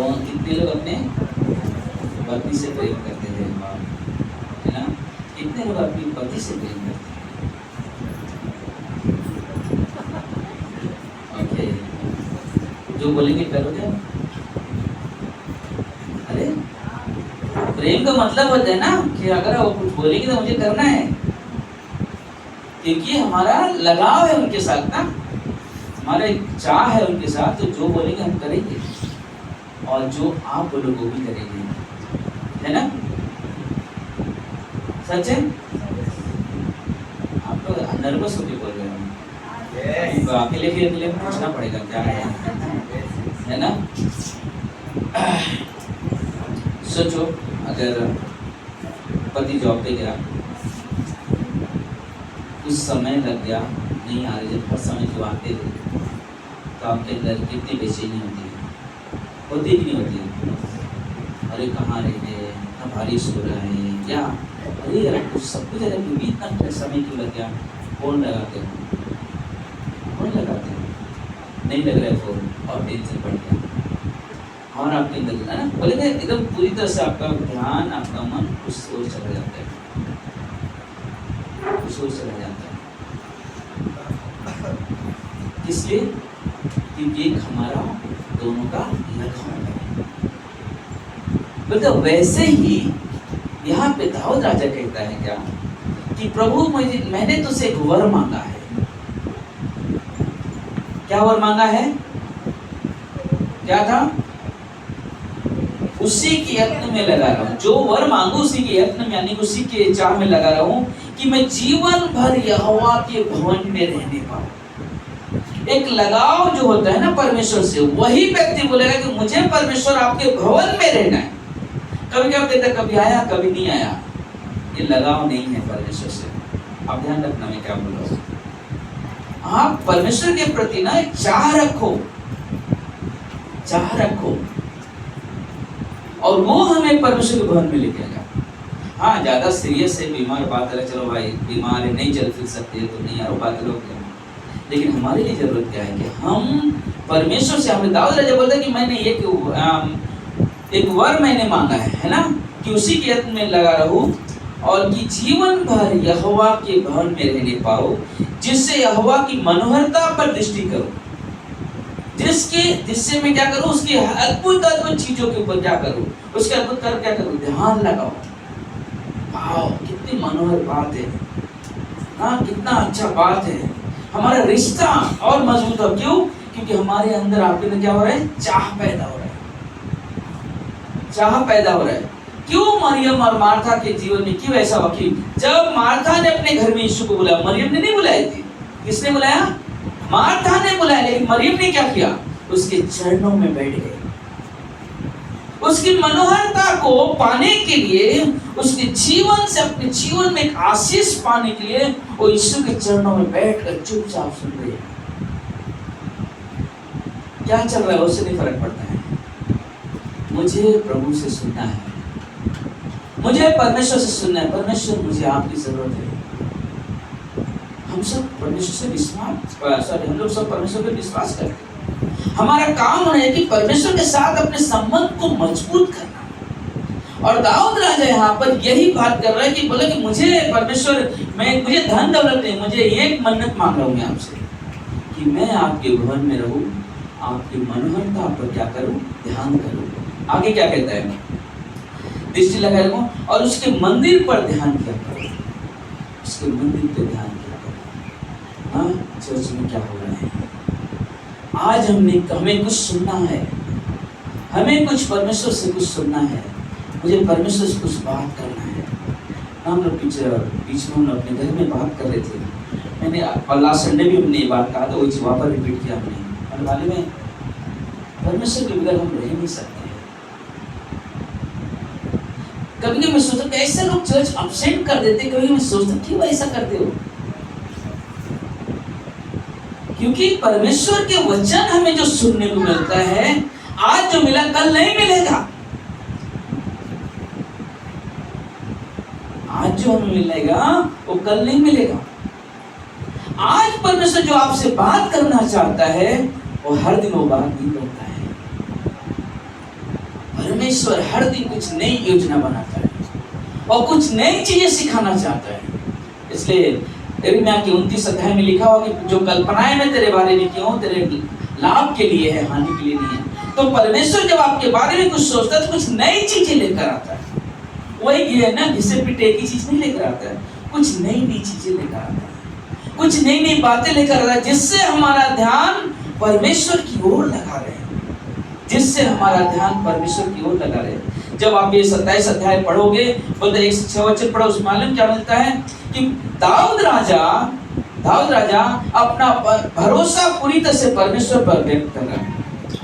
कितने लोग अपने पत्नी से प्रेम करते हैं, है ना? कितने लोग अपनी पति से प्रेम करते हैं? ओके, जो बोलेंगे करोगे? अरे प्रेम का मतलब होता है ना कि अगर वो कुछ बोलेंगे तो मुझे करना है, क्योंकि हमारा लगाव है उनके साथ ना, हमारा एक चाह है उनके साथ, तो जो बोलेंगे हम करेंगे और जो आप बोलोगे वो भी करेंगे, है ना? सच है? आप तो नर्वस होके बोल रहे हो, तो अकेले के अकेले पूछना पड़ेगा क्या है ना? सोचो अगर पति जॉब पे गया, कुछ समय लग गया, नहीं आ रही, जब हर समय जो आते थे तो आपके अंदर कितनी बेचैनी होती है, होती कि नहीं होती है? अरे कहाँ रह गए, इतना बारिश हो रहा है क्या, अरे यार कुछ सब कुछ, अरे भी इतना समय क्यों लग गया? फोन लगाते हो, फोन लगाते हो, नहीं लग रहा है फोन और टेंशन बढ़ गया, और आपके अंदर है ना, बोले एकदम पूरी तरह से आपका ध्यान, आपका मन उस ओर चला जाता है, उस ओर चला जाता है। इसलिए क्योंकि एक हमारा दोनों का लगाव है। बोलते वैसे ही यहाँ पे दाऊद राजा कहता है क्या कि प्रभु मैंने तुझसे एक वर मांगा है। क्या वर मांगा है? क्या था? उसी के यत्न में लगा रहा हूं, जो वर मांगू उसी के यत्न में, यानी उसी के चाह में लगा रहा हूं कि मैं जीवन भर यहोवा के भवन में रहने पाऊं। एक लगाव जो होता है ना परमेश्वर से, वही व्यक्ति बोलेगा कि मुझे परमेश्वर आपके भवन में रहना है। कभी क्या कहता, कभी आया कभी नहीं आया, ये लगाव नहीं है परमेश्वर से। आप ध्यान रखना मैं क्या बोल रहा हूं। आप परमेश्वर के प्रति ना एक चाह रखो, चाह रखो, और वो हमें परमेश्वर के भवन में लेके आएगा। हाँ ज्यादा सीरियस है, बीमार बात है, चलो भाई बीमार है, नहीं चल फिर सकते तो नहीं यार, बात लोग क्या, लेकिन हमारे लिए जरूरत क्या है कि हम परमेश्वर से, हमें दाऊद राजा बोलता है कि मैंने एक वर मैंने मांगा है ना, कि उसी के यत्न में लगा रहूं और कि जीवन भर यहोवा के भवन में रहने पाऊं, जिससे यहोवा की मनोहरता पर दृष्टि करूं, जिससे मैं क्या करूं, उसकी अद्भुत अद्भुत चीजों के ऊपर क्या करूं, उसके अद्भुत कर क्या करूं, ध्यान लगाओ। वाह कितनी मनोहर बात है, हाँ कितना अच्छा बात है। हमारा रिश्ता और मजबूत हो, क्यों? क्योंकि हमारे अंदर आपके अंदर क्या हो रहा है, चाह पैदा हो रहा है, चाह पैदा हो रहा है। क्यों मरियम और मार्था के जीवन में क्यों ऐसा हुआ कि जब मार्था ने अपने घर में यीशु को बुलाया, मरियम ने नहीं बुलाई थी, किसने बुलाया? मार्था ने बुलाया, लेकिन मरियम ने क्या किया, उसके चरणों में बैठ गई। उसकी मनोहरता को पाने के लिए, उसके जीवन से अपने जीवन में एक आशीष पाने के लिए वो यीशु के चरणों में बैठकर चुपचाप सुन रही है। क्या चल रहा है उससे नहीं फर्क पड़ता है, मुझे प्रभु से सुनना है, मुझे परमेश्वर से सुनना है। परमेश्वर मुझे आपकी जरूरत है। हम सब परमेश्वर से विश्वास, हम लोग सब परमेश्वर पे विश्वास करते हैं। हमारा काम है कि परमेश्वर के साथ अपने संबंध को मजबूत करना। और दाऊद राजा यहाँ पर यही बात कर रहा है कि बोले कि मुझे परमेश्वर, मुझे धन दौलत नहीं, मुझे एक मन्नत मांग रहा हूँ मैं आपसे कि मैं आपके भवन में रहूं, आपकी मनोहरता पर क्या करूं, ध्यान करूं। आगे क्या कहता है, दृष्टि लगाए रखूं और उसके मंदिर पर ध्यान किया करो, उसके मंदिर पर ध्यान किया करो। हाँ चर्च में क्या हो रहा है आज, हमें कुछ सुनना है, हमें कुछ परमेश्वर से कुछ सुनना है, मुझे परमेश्वर से कुछ बात करना है। हम लोग बीच में हम अपने घर में बात कर रहे थे, मैंने लास्ट संडे भी हमने ये बात कहा था, वही चीज वहाँ पर रिपीट किया हमने। वाले में परमेश्वर के बगैर हम रह नहीं सकते। कभी कभी मैं सोचता ऐसे लोग चर्च अपसेंट कर देते, कभी मैं सोचता क्यों ऐसा करते हो, क्योंकि परमेश्वर के वचन हमें जो सुनने को मिलता है, आज जो मिला कल नहीं मिलेगा। आज जो हमें मिलेगा वो कल नहीं मिलेगा। आज परमेश्वर जो आपसे बात करना चाहता है वो हर दिन वो बात नहीं करता है। परमेश्वर हर दिन कुछ नई योजना बनाता है और कुछ नई चीजें सिखाना चाहता है। इसलिए यिर्मयाह की 29 अध्याय में लिखा हुआ कि जो कल्पनाएं मैं तेरे बारे में की हूं तेरे लाभ के लिए है, हानि के लिए नहीं है। तो परमेश्वर जब आपके बारे में कुछ सोचता है तो कुछ नई चीजें लेकर आता है। वही है ना, घिसे पिटे एक ही चीज नहीं लेकर आता है, कुछ नई नई चीजें लेकर आता है, कुछ नई नई बातें लेकर आता है, जिससे हमारा ध्यान परमेश्वर की ओर लगा रहे, जिससे हमारा ध्यान परमेश्वर की ओर लगा रहे। जब आप ये 27 अध्याय पढ़ोगे, बोलते 1 से 6 वचन पढ़ो, उसमें मालूम क्या मिलता है कि दाऊद राजा अपना भरोसा पूरी तरह से परमेश्वर पर व्यक्त कर रहा है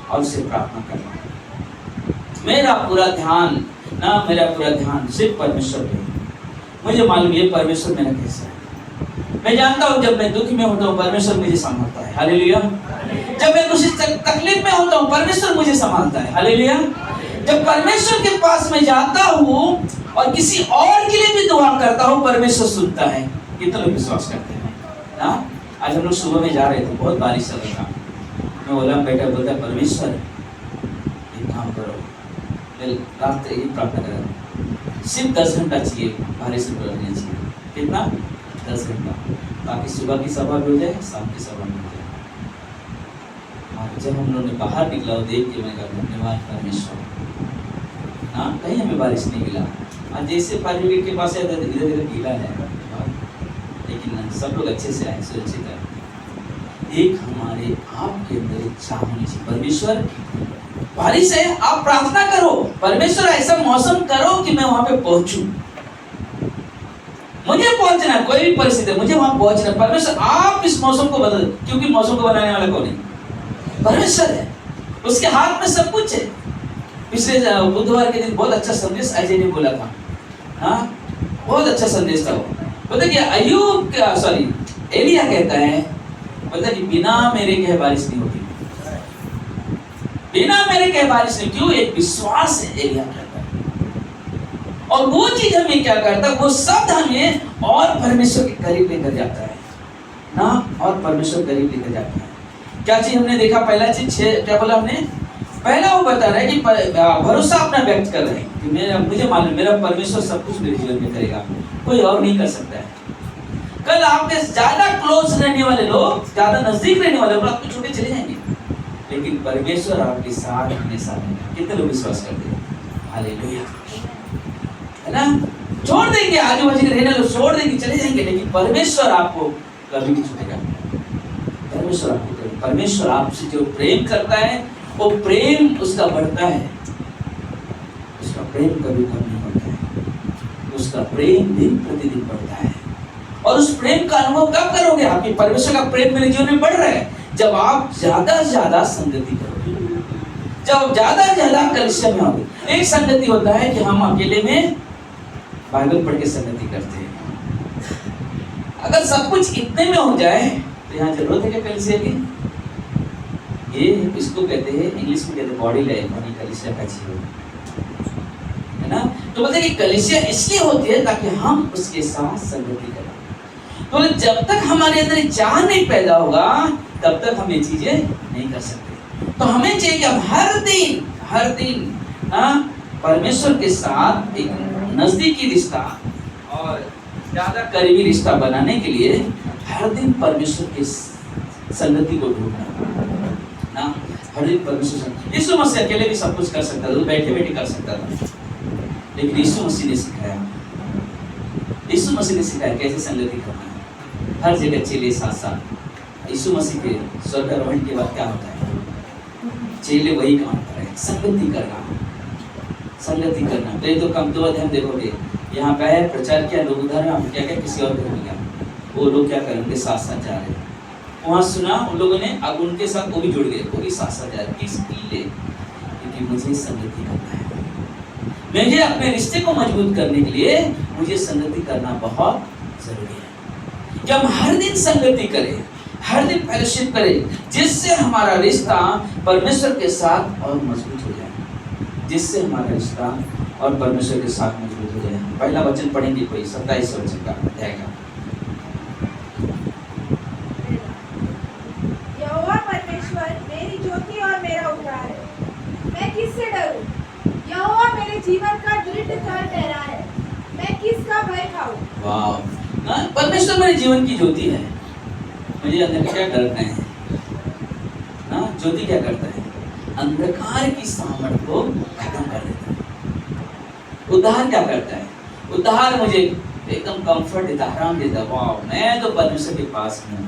और उससे प्रार्थना कर रहा है। मेरा पूरा ध्यान सिर्फ परमेश्वर पे। मुझे मालूम ये परमेश्वर मेरा कैसा है। मैं जानता हूँ जब मैं दुख में होता हूँ परमेश्वर मुझे संभालता है, हालेलुया। जब मैं किसी तकलीफ में होता हूँ परमेश्वर मुझे संभालता है, हालेलुया। जब परमेश्वर के पास मैं जाता हूँ और किसी और के लिए भी दुआ करता हूँ, परमेश्वर सुनता है। कितने लोग विश्वास करते हैं ना? आज हम लोग सुबह में जा रहे थे, बहुत बारिश चल रहा था। मैं बोला बेटा, बोलता परमेश्वर एक काम करो, रात एक प्रार्थना करो, सिर्फ 10 घंटा चाहिए, बारिश में रहना चाहिए। कितना? 10 घंटा, ताकि सुबह की सभा भी हो जाए, शाम की सभा भी हो जाए। और जब हम लोगों ने बाहर निकला और देख के मैं कहा धन्यवाद परमेश्वर, हाँ कहीं हमें बारिश नहीं मिला। आज जैसे फायर ब्रिगेड के पास आया धीरे धीरे गीला है, लेकिन सब लोग अच्छे से आए, सुरक्षित आए। एक हमारे आपके अंदर इच्छा होनी चाहिए, परमेश्वर बारिश है, आप प्रार्थना करो, परमेश्वर ऐसा मौसम करो कि मैं वहां पे पहुंचूं। मुझे पहुंचना, कोई भी परिस्थिति मुझे वहां पहुंचना। परमेश्वर आप इस मौसम को बदल, क्योंकि मौसम को बनाने वाला कौन है? परमेश्वर है, उसके हाथ में सब कुछ है। पिछले बुधवार के दिन बहुत अच्छा संदेश अजय ने बोला था, हाँ बहुत अच्छा संदेश था वो। पता क्या एलिया कहता है, पता कि बिना मेरे कहे बारिश नहीं होती, बिना मेरे कहे बारिश नहीं। क्यों? एक विश्वास है एलिया कहता है। और वो चीज हमें क्या करता है, वो शब्द हमें और परमेश्वर के करीब लेकर जाता है ना, और परमेश्वर करीब लेकर जाता है। क्या चीज हमने देखा? पहला चीज क्या बोला हमने? पहला वो बता रहा है कि भरोसा अपना व्यक्त कर रहे हैं कि मुझे मालूम मेरा परमेश्वर सब कुछ मेरे जीवन में करेगा, कोई और नहीं कर सकता है। कल आपके ज्यादा क्लोज रहने वाले लोग, ज्यादा नजदीक रहने वाले लोग आपको छोटे चले जाएंगे, लेकिन परमेश्वर आपके साथ हमेशा रहेगा। कितने लोग विश्वास करते हैं? हालेलुया, है ना? छोड़ देंगे, आजू बाजू के रहने लोग छोड़ देंगे, चले जाएंगे, लेकिन परमेश्वर आपको कभी नहीं छूटेगा। परमेश्वर आपसे जो प्रेम करता है वो प्रेम उसका बढ़ता है, उसका प्रेम कभी कम नहीं होता है, उसका प्रेम दिन प्रतिदिन बढ़ता है। और उस प्रेम का अनुभव कब करोगे? आपके परमेश्वर का प्रेम मेरे जीवन में बढ़ रहा है जब आप ज्यादा से ज्यादा संगति करोगे, जब ज्यादा से ज्यादा कलिसिया में आओगे। एक संगति होता है कि हम अकेले में बाइबल पढ़ के संगति करते हैं। अगर सब कुछ इतने में हो जाए तो यहाँ जरूरत है क्या कलिसिया की? ये इसको कहते हैं, इंग्लिश में कहते हैं बॉडी लाइफ, यानी कलिसिया का जीवन, है ना? तो बोलते हैं कि कलिसिया इसलिए होती है ताकि हम उसके साथ संगति करें। तो जब तक हमारे अंदर चाह नहीं पैदा होगा तब तक हम ये चीजें नहीं कर सकते। तो हमें चाहिए कि हम हर दिन परमेश्वर के साथ एक नजदीकी रिश्ता और ज्यादा करीबी रिश्ता बनाने के लिए हर दिन परमेश्वर की संगति को ढूंढना ना, हर दिन परमेश्वर। यीशु मसीह अकेले भी सब कुछ कर सकता था, बैठे बैठे कर सकता था, लेकिन यीशु मसीह ने सिखाया, कैसे संगति करना है। हर जगह चेले साथ साथ। यीशु मसीह के स्वर्गारोहण के बाद क्या होता है? चेले वही काम कर रहे हैं, संगति करना। तो ये तो कम 2 अध्याय देखोगे, यहाँ पे है प्रचार किया, लोग उधर में क्या क्या किसी और घर में गया, वो लोग क्या करें, उनके साथ साथ जा रहे हैं। वहाँ सुना उन लोगों ने, अब उनके साथ वो भी जुड़ गए, वो भी साथ साथ जा रहे। किस लिए? क्योंकि मुझे संगति करना है, मुझे अपने रिश्ते को मजबूत करने के लिए मुझे संगति करना बहुत जरूरी है। कि हम हर दिन संगति करें, हर दिन फेलोशिप करें, जिससे हमारा रिश्ता परमेश्वर के साथ और मजबूत हो जाए, जिससे हमारा रिश्ता और परमेश्वर के साथ मजबूत हो जाए। पहला वचन पढ़ेंगे, कोई 27 वचन का अध्याय का। यहोवा परमेश्वर मेरी ज्योति और मेरा उद्धार है, मैं किससे डरूं? मेरे जीवन का दृढ़ कर ठहरा है, मैं किसका भय खाऊं? वाह, परमेश्वर मेरे जीवन की ज्योति है, मुझे अंधकार क्या डरना है ना। ज्योति क्या करता है? अंधकार की सामर्थ को खत्म कर देता है। उद्धार क्या करता है? उद्धार मुझे एकदम कंफर्ट देता, आराम देता। वाह, मैं तो परमेश्वर के पास हूँ,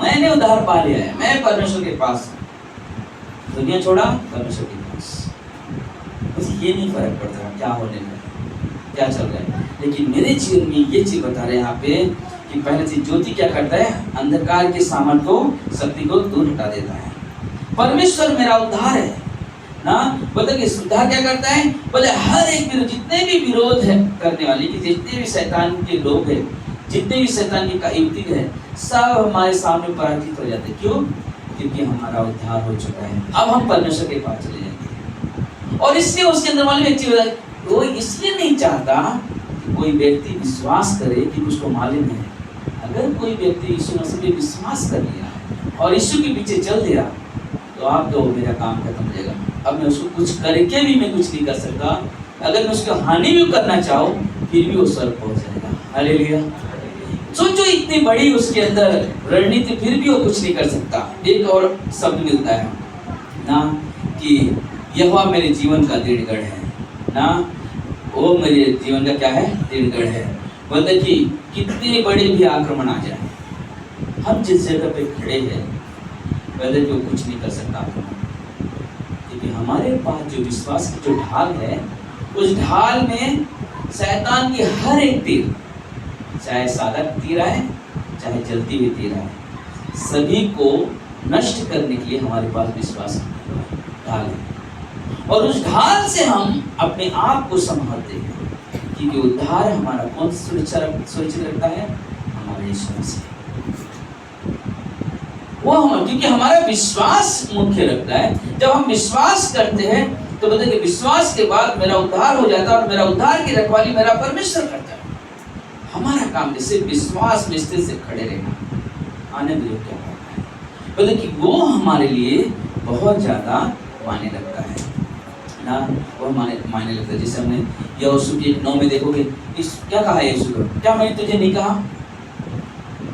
मैंने उद्धार पा लिया है, मैं परमेश्वर के पास हूँ। दुनिया छोड़ा, परमेश्वर के पास। मुझे ये नहीं फर्क पड़ता क्या होने लगा, क्या चल रहा है, लेकिन मेरे जीवन में ये चीज बता रहे हैं यहाँ पे कि पहले चीज ज्योति क्या करता है? अंधकार के सामर्थ को, शक्ति को दूर हटा देता है। परमेश्वर मेरा उद्धार है ना। बोलते कि उद्धार क्या करता है? बोले हर एक विरोध, जितने भी विरोध है करने वाले, कि जितने भी शैतान के लोग हैं, जितने भी शैतान की युक्ति है, सब हमारे सामने पराजित हो जाते। क्यों? क्योंकि हमारा उद्धार हो चुका है। अब हम परमेश्वर के पास चले जाएंगे। और इसलिए उसके अंदर वाले व्यक्ति वो इसलिए नहीं चाहता कि कोई व्यक्ति विश्वास करे कि उसको मालूम है। अगर कोई व्यक्ति यीशु मसीह पे विश्वास कर लिया और यीशु के पीछे चल दिया, तो आप तो मेरा काम खत्म हो जाएगा। अब मैं उसको कुछ करके भी मैं कुछ नहीं कर सकता। अगर मैं उसको हानि भी करना चाहूँ, फिर भी वो स्वर्ग पहुंच जाएगा। हालेलुया। सोचो, इतनी बड़ी उसके अंदर रणनीति, फिर भी वो कुछ नहीं कर सकता। एक और शब्द मिलता है ना कि यहोवा मेरे जीवन का दृढ़ गढ़ है ना। वो मेरे जीवन का क्या है? दृढ़ गढ़ है। बोलते कि कितने बड़े भी आक्रमण आ जाए, हम जिस जगह पे खड़े हैं, बोलते कि वो कुछ नहीं कर सकता। क्योंकि हमारे पास जो विश्वास की जो ढाल है, उस ढाल में शैतान की हर एक तीर, चाहे सादा तीर आए, चाहे जलती हुई तीर आए, सभी को नष्ट करने के लिए हमारे पास विश्वास ढाल है। और उस ढाल से हम अपने आप को संभालते हैं। क्योंकि उद्धार हमारा कौन सुरक्षित रखता है? हमारे यीशु मसीह। वो हम, क्योंकि हमारा विश्वास मुख्य रखता है। जब हम विश्वास करते हैं तो बोलते हैं कि विश्वास के बाद मेरा उद्धार हो जाता है, और मेरा उद्धार की रखवाली मेरा परमेश्वर करता है। हमारा काम सिर्फ विश्वास में स्थिर से खड़े रहना, आनंद योग क्या करता है, बोले कि वो हमारे लिए बहुत ज्यादा मायने रखता है ना। वो मायने लगता है। जैसे हमने यहोशू की 9 में देखोगे, इस क्या कहा है यहोशू को? क्या मैंने तुझे नहीं कहा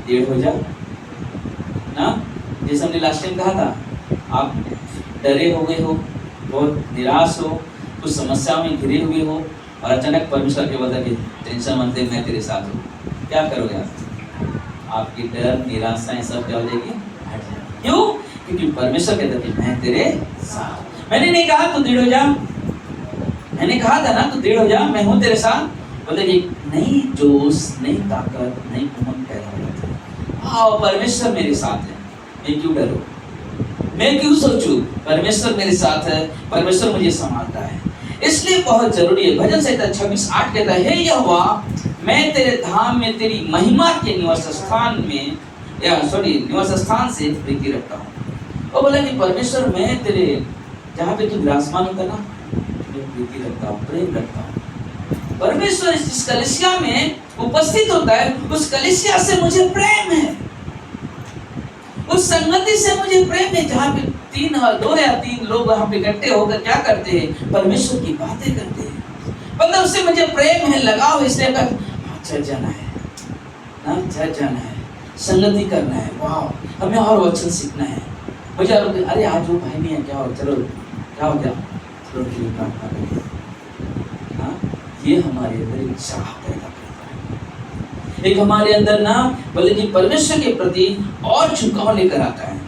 दृढ़ हो जा ना? जैसे हमने लास्ट टाइम कहा था, आप डरे हो गए हो, बहुत निराश हो, कुछ समस्याओं में घिरे हुए हो, और अचानक परमेश्वर के बता के टेंशन मत ले, मैं तेरे साथ हूँ। क्या करोगे आप? आपकी डर, निराशाएं सब क्या हो जाएगी? हट जाएगी। क्यों? क्योंकि परमेश्वर कहता है मैं तेरे साथ। मैंने नहीं कहा तू दृढ़ हो जा, मैंने कहा था ना तू दृढ़ हो जा, मैं हूँ तेरे साथ। बोले कि नई जोश, नई ताकत, नई उमंग पैदा हो जाती है। हाँ, परमेश्वर मेरे साथ है, मैं क्यों डरूं, मैं क्यों सोचूं? परमेश्वर मेरे साथ है, परमेश्वर मुझे संभालता है। इसलिए बहुत जरूरी है। भजन संहिता 26:8 कहता है, हे यहोवा, मैं तेरे धाम में तेरी महिमा के निवास स्थान से प्रीति रखता हूँ। वो बोला कि परमेश्वर मैं तेरे जहाँ पे तू विराजमान होता ना, मैं प्रीति रखता हूँ, प्रेम रखता हूँ। परमेश्वर जिस कलीसिया में उपस्थित होता है, उस कलीसिया से मुझे प्रेम है, उस संगति से मुझे प्रेम है, जहाँ पे 2 या 3 लोग वहाँ पे इकट्ठे होकर क्या करते हैं? परमेश्वर की बातें करते हैं। मतलब उससे मुझे प्रेम है, लगाव, इसलिए चर्च जाना है ना, चर्च जाना है, संगति करना है। वाह, हमें और वचन सीखना है। मुझे अरे आज वो भाई नहीं है, क्या हो, चलो क्या हो गया, चलो प्रार्थना करिए। हाँ, ये हमारे अंदर एक चाह पैदा करता है, एक हमारे अंदर ना बोले कि परमेश्वर के प्रति और झुकाव लेकर आता है,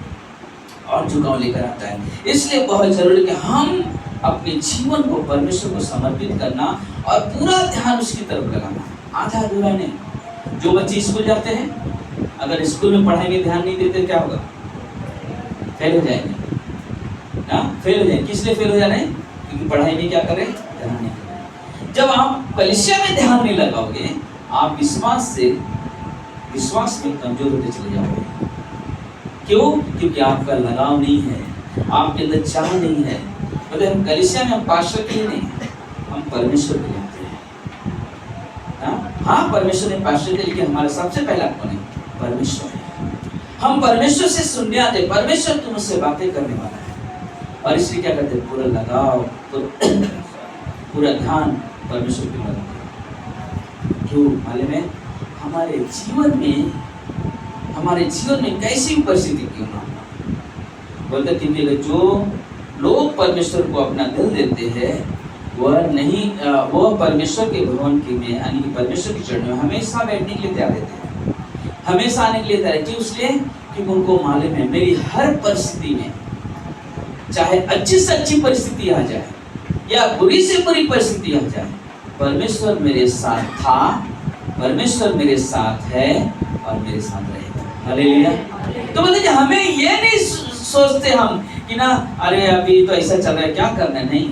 और झुकाव लेकर आता है। इसलिए बहुत जरूरी कि हम अपने जीवन को परमेश्वर को समर्पित करना और पूरा ध्यान उसकी तरफ लगाना। आधा अधूरा नहीं। जो बच्चे स्कूल जाते हैं, अगर स्कूल में पढ़ाई में ध्यान नहीं देते, क्या होगा? फेल हो जाएंगे ना, फेल हो जाएंगे। किस लिए फेल हो जा रहे हैं? क्योंकि पढ़ाई में क्या कर रहे हैं? ध्यान नहीं कर रहे। जब आप कलीसिया में ध्यान नहीं लगाओगे, आप विश्वास में कमजोर होते चले जाओगे। क्यों? क्योंकि आपका लगाव नहीं है, आपके अंदर चाह नहीं है। बोले हम कलीसिया में हम पास्टर के लिए नहीं, हम परमेश्वर के लिए आते हैं। हाँ, परमेश्वर ने पास्टर के लिए, हमारा सबसे पहला कौन है? परमेश्वर है। हम परमेश्वर से सुनने आते, परमेश्वर तुम उससे बातें करने वाला है, और इसलिए क्या करते? पूरा लगाव, पूरा ध्यान परमेश्वर की मदद करें। क्यों मालूम है, हमारे जीवन में कैसी भी परिस्थिति क्यों ना बोलते, क्योंकि जो लोग परमेश्वर को अपना दिल देते हैं वह परमेश्वर के भवन के में यानी कि परमेश्वर के चरणों में हमेशा बैठने के लिए तैयार रहते हैं, हमेशा आने के लिए तैयार। क्यों? इसलिए क्योंकि उनको मालूम है मेरी हर परिस्थिति में, चाहे अच्छी से अच्छी परिस्थिति आ जाए या बुरी से बुरी परिस्थिति आ जाए, परमेश्वर मेरे साथ था, परमेश्वर मेरे साथ है और मेरे साथ रहेगा। हालेलुया। तो मतलब कि हमें ये नहीं सोचते हम कि ना अरे अभी तो ऐसा चल रहा है, क्या करना है, नहीं।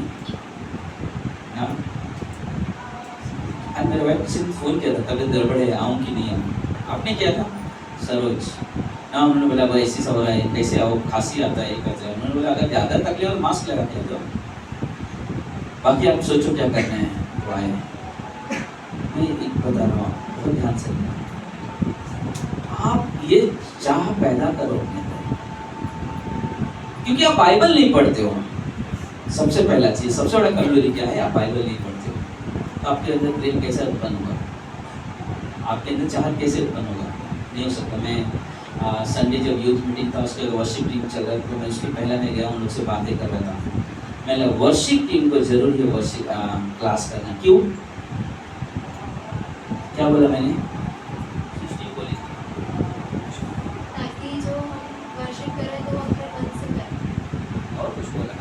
मेरे भाई किसी ने फोन किया था, तबीयत गड़बड़ है, आऊँ कि नहीं आऊँ। आपने किया था सरोज ना, उन्होंने बोला भाई ऐसी सब हो रहा है, कैसे आओ, खांसी आता है, कैसे। उन्होंने बोला अगर ज़्यादा तकलीफ और मास्क लगा के दो, बाकी आप सोचो क्या करना है तो आए। मैं एक बता रहा हूँ, बहुत ध्यान से आप ये चाह पैदा करो अपने अंदर, क्योंकि आप बाइबल नहीं पढ़ते हो। सबसे पहला चीज, सबसे बड़ा कमजोरी क्या है, आप बाइबल नहीं पढ़ते हो। तो आपके अंदर प्रेम कैसे उत्पन्न होगा, आपके अंदर चाहत कैसे उत्पन्न होगा? नहीं हो सकता। मैं संडे जब यूथ मीटिंग था, उसके वर्शिप टीम चल रहा था, तो मैं उसके पहले नहीं गया, उन लोग से बातें कर रहा था। मैं वर्शिप टीम को जरूर ये वर्शिप क्लास करना। क्यों? क्या बोला मैंने? ताकि जो हम वर्शिप करें तो अपने मन से करें। और कुछ बोला?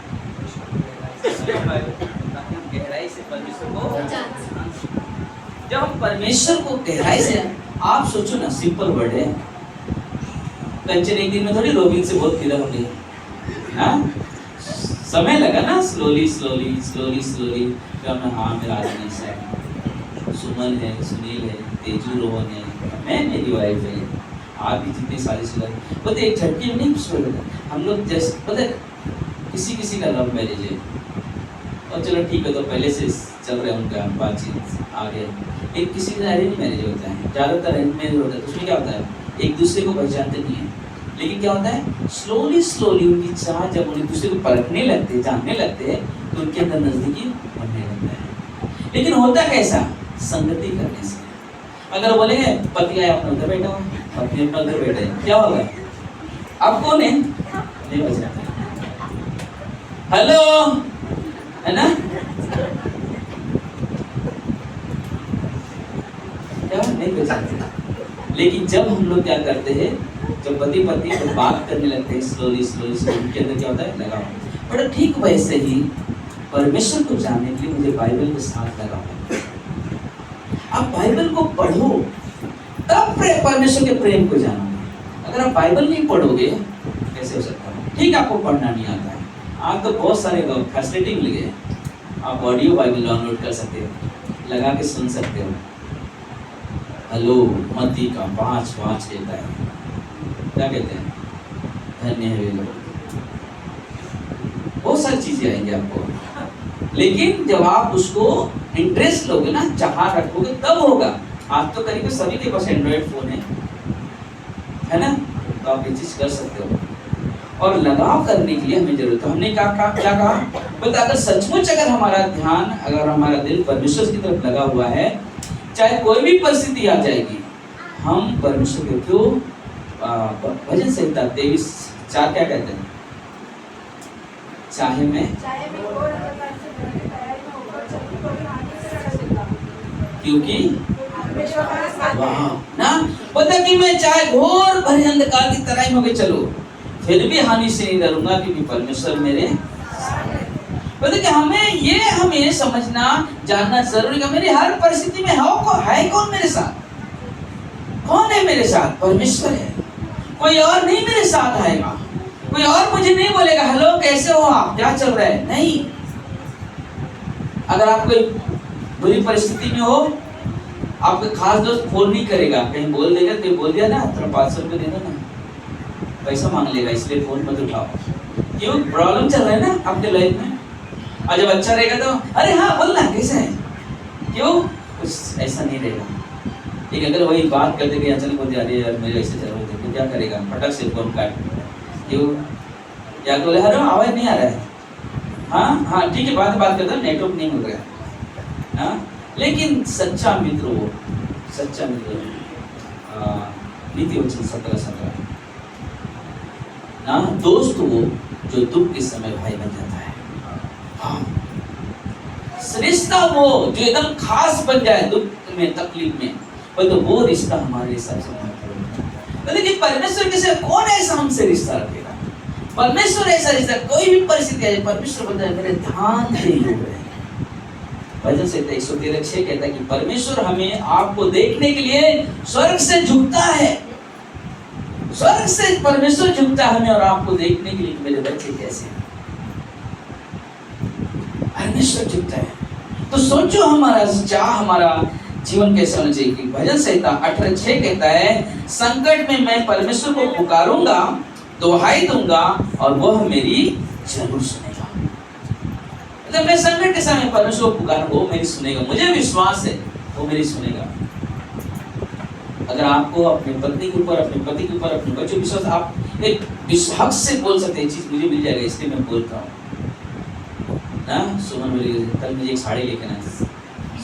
गहराई से परमेश्वर को जान सकें। जब हम परमेश्वर को गहराई से, आप सोचो ना, सिंपल वर्ड है। कंचन एक दिन में थोड़ी रोबिन से बहुत फिदा हो गई, हाँ? समय लगा ना, स्लोली तो हमने हाँ मेरा आदमी है, सुमन है, सुनील है, तेजू रोहन है, मैं, मेरी वाइफ है, आप भी जितनी सारी सुधार पता एक झटके में नहीं कुछ बोलता। हम लोग जैसे पता किसी का लव मैरिज है और चलो ठीक है, तो पहले से चल रहा है उनका बातचीत आगे। एक किसी का अरेंज मैरिज होता है, ज़्यादातर अरेंज मैरिज होता है, तो उसमें क्या होता है, एक दूसरे को पहचानते नहीं है, लेकिन क्या होता है, स्लोली उनकी चाह जब उन्हें दूसरे को परखने लगते, जानने लगते हैं, तो उनके अंदर नजदीकी बनने लगता है। लेकिन होता कैसा, संगति करने से। अगर बोलेंगे पति आया अपना उधर बैठा हुआ, पत्नी अपना उधर बैठे, क्या होगा? अब कौन है? नहीं बचा। हेलो, है ना? क्या नहीं बचाते। लेकिन जब हम लोग क्या करते हैं, जब पति पत्नी को बात करने लगते हैं स्लोली उनके अंदर क्या होता है, लगाओ। बड़ा ठीक वैसे ही परमेश्वर को जानने के लिए मुझे बाइबल के साथ लगाओ। आप बाइबल को पढ़ो, तब परमेश्वर के प्रेम को जानोगे। अगर आप बाइबल नहीं पढ़ोगे कैसे हो सकता है? ठीक, आपको पढ़ना नहीं आता है, आप तो बहुत सारे फैसिलिटी मिल गए, आप ऑडियो बाइबल डाउनलोड कर सकते हो, लगा के सुन सकते हो। हेलो मत्ती का 5:5 कहता है, क्या कहते हैं, धन्य है वे लोग। बहुत सारी चीजें आएंगी आपको, लेकिन जब आप उसको इंटरेस्ट लोगे ना, चाह रखोगे, तब होगा। आज तो करीब सभी के पास एंड्रॉइड फोन है ना, तो आप ये चीज कर सकते हो। और लगाव करने के लिए हमें जरूरत है। हमने क्या कहा, बोलते अगर सचमुच अगर हमारा ध्यान, अगर हमारा दिल परमेश्वर की तरफ लगा हुआ है, चाहे कोई भी परिस्थिति आ जाएगी, हम परमेश्वर के क्यों, भजन संहिता 23:4 क्या कहते हैं, चाहे मैं क्योंकि ना पता कि मैं चाहे घोर भरे अंधकार की तराई में चलो, फिर भी हानि से नहीं डरूंगा, क्योंकि परमेश्वर मेरे पता कि हमें समझना जानना जरूरी है। मेरी हर परिस्थिति में है कौन मेरे साथ, कौन है मेरे साथ? परमेश्वर है। कोई और नहीं मेरे साथ आएगा, कोई और मुझे नहीं बोलेगा हेलो कैसे हो आप, क्या चल रहा है, नहीं। अगर आप कोई बुरी परिस्थिति में हो, आपका खास दोस्त फोन नहीं करेगा, कहीं बोल देगा, तो बोल दिया ना तो 500 रुपये दे दो ना, पैसा मांग लेगा, इसलिए फोन मत उठाओ। क्यों? प्रॉब्लम चल रहा है ना आपके लाइफ में। और जब अच्छा रहेगा तो अरे हाँ बोलना कैसे है, क्यों? कुछ ऐसा नहीं रहेगा। ठीक, अगर वही बात करते कि अचानक बोल दिया अरे यार मेरे ऐसे चल रहे थे, तो क्या करेगा, फटक से फोन काट। क्यों? या तो बोले अरे आवाज नहीं आ रहा है, हाँ ठीक है, बात करते हैं, नेटवर्क नहीं मिल रहा है, ना। लेकिन सच्चा मित्र वो, सच्चा मित्र नीति वचन 17:17 ना, दोस्त वो जो दुख के समय भाई बन जाता है। हाँ, रिश्ता वो जो एकदम खास बन जाए दुख में तकलीफ में, तो वो रिश्ता हमारे हिसाब से महत्वपूर्ण है। लेकिन परमेश्वर के साथ कौन ऐसा हमसे रिश्ता रखेगा? परमेश्वर ऐसा रिश्ता, कोई भी परिस्थिति है, परमेश्वर बोलता है मेरे ध्यान से ही हो रहे। भजन संहिता 113:6 कहता है कि परमेश्वर हमें आपको देखने के लिए स्वर्ग से झुकता है। स्वर्ग से परमेश्वर झुकता है हमें और आपको देखने के लिए मेरे बच्चे कैसे हैं। परमेश्वर झुकता है। तो सोचो हमारा चाह, हमारा जीवन कैसा होना चाहिए। कि भजन संहिता 18:6 कहता है संकट में मैं परमेश्वर को पुकारूंगा, दुहाई दूंगा और वह मेरी जरूर सुनेगा। जब मैं संकट के समय परमेश्वर को पुकारूंगा, वो मेरी सुनेगा। मुझे विश्वास है वो मेरी सुनेगा। अगर आपको अपनी पत्नी के ऊपर, अपने पति के ऊपर, अपने बच्चों के विश्वास, आप एक विश्वास से बोल सकते हैं चीज मुझे मिल जाएगा, इसलिए मैं बोलता हूँ ना। सुमन बोली कल मुझे एक साड़ी लेके आना,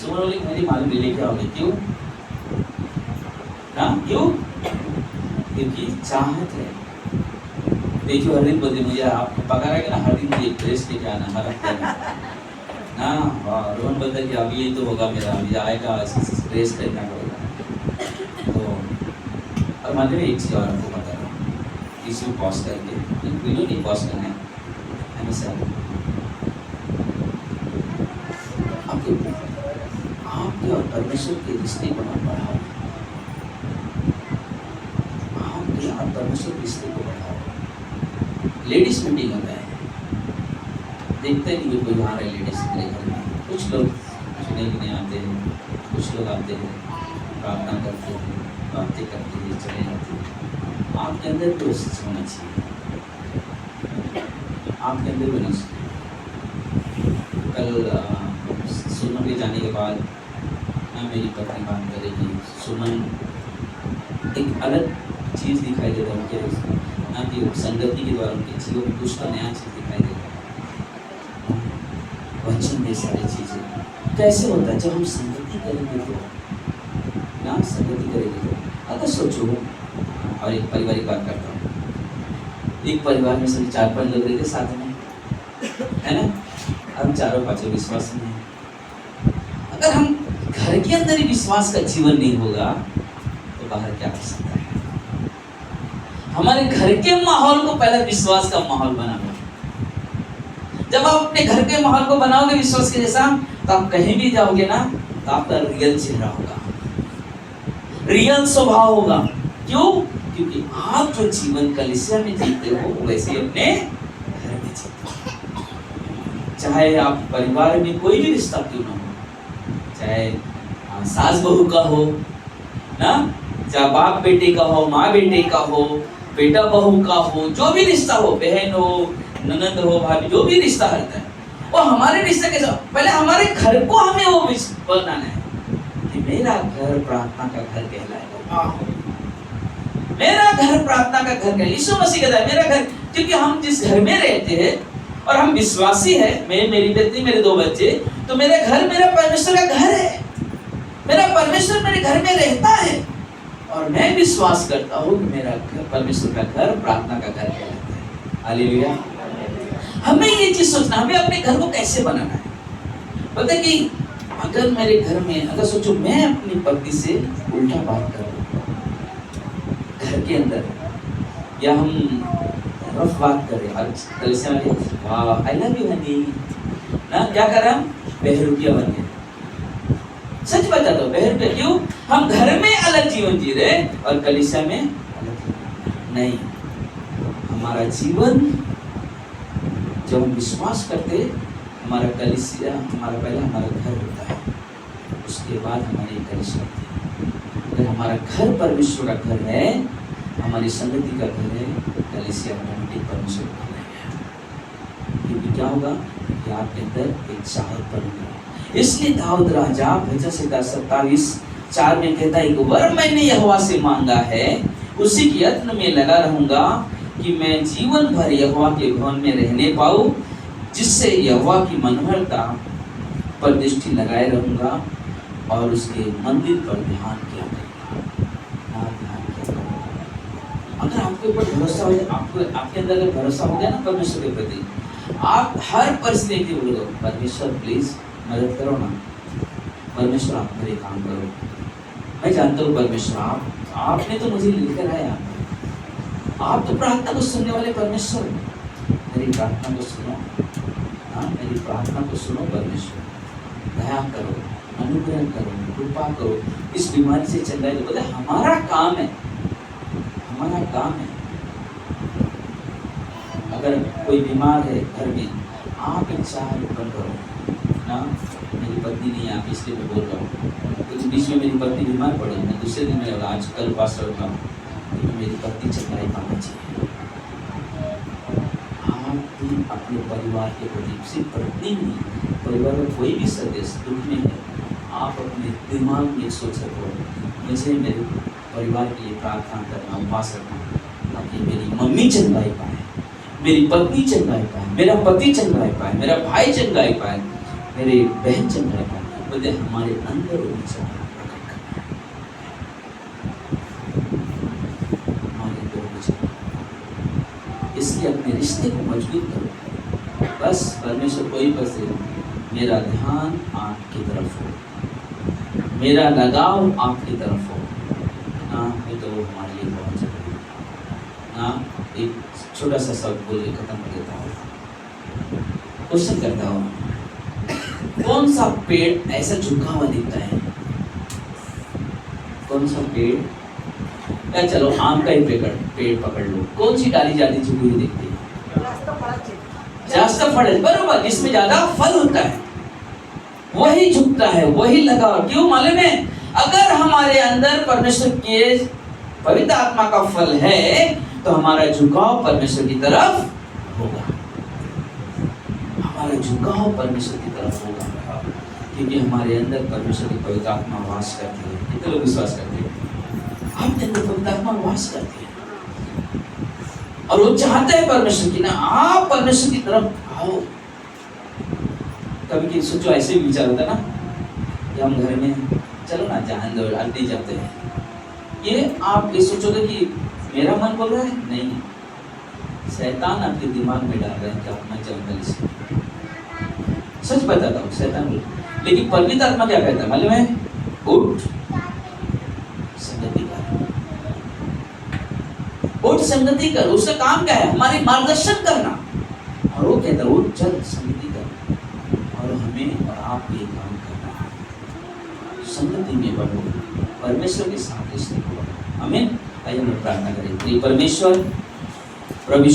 सुमन बोली मेरी मालूम नहीं लेके आओगे, क्यों ना? क्यों? क्योंकि चाहत है। देखियो हर दिन बोलते मुझे आपको पका रहा है ना, हर दिन मुझे ड्रेस लेके आना, हर हफ्ते ना। रोहन बोलता है कि अभी ये तो होगा मेरा, अभी आएगा ड्रेस खरीदना पड़ेगा। तो और मैंने भी एक चीज़ और आपको बता रहा हूँ, इसी को पॉज करके, वीडियो नहीं पॉज करना है हमेशा। आपके और परमेश्वर के रिश्ते को मत बढ़ाओ, आपके और परमेश्वर के रिश्ते को बढ़ाओ। लेडीज मीटिंग होता है, देखते नहीं कोई आ रहा है लेडीज मेरे घर में। कुछ लोग सुनने के लिए आते हैं, कुछ लोग आते हैं, प्रार्थना करते हैं, बातें करते हैं, चले जाते हैं। आपके अंदर भी वैसे होना चाहिए, आपके अंदर भी होना चाहिए। कल सुमन के जाने के बाद ना मेरी पत्नी बात करेगी, सुमन एक अलग चीज़ दिखाई देता है उनके ना, कि संगति के द्वारा उनके जीवन में कुछ तो नया चीज़ दिखाई देता है। वचन में सारी चीज़ें कैसे होता है जब हम संगति करेंगे तो ना, संगति करेंगे तो। अगर सोचो, और एक पारिवारिक बात करता हूँ, एक परिवार में सभी 4-5 लोग रहते साथ में, है ना। हम 4-5 विश्वास में हैं। अगर हम घर के अंदर ही विश्वास का जीवन नहीं होगा तो बाहर क्या कर सकता है? हमारे घर के माहौल को पहले विश्वास का माहौल बनाना। जब आप अपने घर के माहौल को बनाओगे विश्वास के जैसा, तो आप कहीं भी जाओगे ना, तो आपका रियल चेहरा होगा, रियल स्वभाव होगा। क्यों? क्योंकि आप जो जीवन कलीसिया में जीते हो वैसे अपने घर में जीते हो। चाहे आप परिवार में कोई भी रिश्ता क्यों ना हो, चाहे सास बहू का हो ना, चाहे बाप बेटे का हो, माँ बेटे का हो, बेटा बहू का हो, जो भी रिश्ता हो, बहन हो, ननद हो, भाभी, जो भी रिश्ता रहता है वो हमारे रिश्ते के साथ पहले हमारे घर को हमें वो बनाना है कि मेरा घर प्रार्थना का घर कहलाएगा। मेरा घर प्रार्थना का घर कहलाएगा। यीशु मसीह कहता है मेरा घर, क्योंकि हम जिस घर में रहते हैं और हम विश्वासी है, मैं, मेरी पत्नी, मेरे 2 बच्चे, तो मेरा घर मेरा परमेश्वर का घर है। मेरा परमेश्वर मेरे घर में रहता है और मैं विश्वास करता हूँ कि मेरा घर परमेश्वर का घर प्रार्थना का घर कहलाता है। हालेलुया। हमें ये चीज सोचना, हमें अपने घर को कैसे बनाना है। पता कि अगर मेरे घर में, अगर सोचो मैं अपनी पत्नी से उल्टा बात करूँ घर के अंदर, या हम रफ बात करें और कलीसिया वाले वाह आई लव यू हनी ना, क्या कर रहा हम बहरूपिया बन गए। सच बता दो बहरूपिया। क्यों? हम घर में अलग जीवन जी रहे और कलीसिया में अलग नहीं। हमारा जीवन जब हम विश्वास करते, हमारा कलीसिया, हमारा पहले हमारा घर होता है, उसके बाद हमारी कलीसिया होती है। अगर हमारा घर परमेश्वर का घर है, हमारी संगति का घर है, कलीसिया ऑटोमेटिक परमेश्वर का घर है। क्योंकि क्या होगा कि आपके अंदर एक चाहत बनेगा। इसलिए दाऊद राजा भजन संहिता 27:4 में कहता है कि वर मैंने यहोवा से मांगा है, उसी के यत्न में लगा रहूंगा कि मैं जीवन भर यहोवा के भवन में रहने पाऊं, जिससे यहोवा की मनोहरता पर दृष्टि लगाए रहूंगा और उसके मंदिर पर ध्यान किया करूंगा। हाँ, ध्यान किया करूंगा। अगर आपके ऊपर भरोसा हो जाए, आपके अंदर अगर भरोसा हो गया ना परमेश्वर के प्रति, आप हर परिस्थिति में बोलो परमेश्वर प्लीज मदद करो ना, परमेश्वर आप मेरे काम करो। मैं जानता हूँ परमेश्वर आपने तो मुझे लेकर आया, आप तो प्रार्थना को सुनने वाले परमेश्वर, मेरी प्रार्थना को सुनो। हाँ, मेरी प्रार्थना को सुनो परमेश्वर, दया करो, अनुग्रह करो, कृपा करो, इस बीमारी से चंगाई दो। बोले हमारा काम है, हमारा काम है। अगर कोई बीमार है घर में, आप एक चाह उत्पन्न करो ना, मेरी पत्नी नहीं है, आप इसलिए मैं बोल रहा हूँ, क्योंकि बीच में मेरी पत्नी बीमार पड़ी, मैं दूसरे दिन में आज कल पास रखा हूँ, क्योंकि मेरी पत्नी चंगाई पाना चाहिए। आप भी अपने परिवार के प्रति, सिर्फ पत्नी नहीं, परिवार में कोई भी सदस्य दुख में है, आप अपने दिमाग में सोच रखो मुझे मेरे परिवार के लिए प्रार्थना करना, उपवास रखना, ताकि मेरी मम्मी चंगाई पाए, मेरी पत्नी चंगाई पाए, मेरा पति चंगाई पाए, मेरा भाई चंगाई पाए, मेरी बहन चंगाई पाए। बोले हमारे अंदर वो विचार प्रकट करना है, हमारे अंदर विचार, इसलिए अपने रिश्ते को मजबूत करो। बस परमेश्वर कोई बस मेरा ध्यान आपकी तरफ हो, मेरा लगाव आपकी तरफ हो ना, मैं तो हमारे लिए बहुत जरूरी ना। एक छोटा सा शब्द बोल के खत्म कर देता हूँ। क्वेश्चन करता हूँ, कौन सा पेड़ ऐसा झुका हुआ दिखता है? कौन सा पेड़, या चलो आम का ही पेड़ पकड़ लो, कौन सी डाली ज्यादा झुकी हुई दिखती है? जास्त फल, बरोबर, जिसमें ज्यादा फल होता है वही झुकता है, वही लगा। क्यों मालूम है? अगर हमारे अंदर परमेश्वर के पवित्र आत्मा का फल है तो हमारा झुकाव परमेश्वर की तरफ होगा, हमारा झुकाव परमेश्वर की तरफ होगा, क्योंकि हमारे अंदर परमेश्वर की पवित्र आत्मा वास करती है। कितने लोग विश्वास करते हैं? आपके अंदर पवित्र आत्मा वास करती है और वो चाहते हैं परमेश्वर की ना, आप परमेश्वर की तरफ आओ। कभी सोचो ऐसे भी विचार होता ना कि हम घर में चलो ना जान दो, आज नहीं जाते हैं, ये आप ये सोचोगे कि मेरा मन बोल रहा है, नहीं, शैतान आपके दिमाग में डाल रहा है कि आप मत जाओ गली से। सच बताता हूँ, शैतान बोल, लेकिन पवित्र आत्मा क्या कहता है मालूम है? उठ संगति कर, उठ संगति कर। उसका काम क्या है? हमारी मार्गदर्शन करना। और वो कहता है उठ चल संगति कर, और हमें और आप ये काम करना है, संगति में बढ़ो, परमेश्वर के साथ रिश्ते को बढ़ो। आमीन। आइए हम प्रार्थना करें। परमेश्वर प्रभु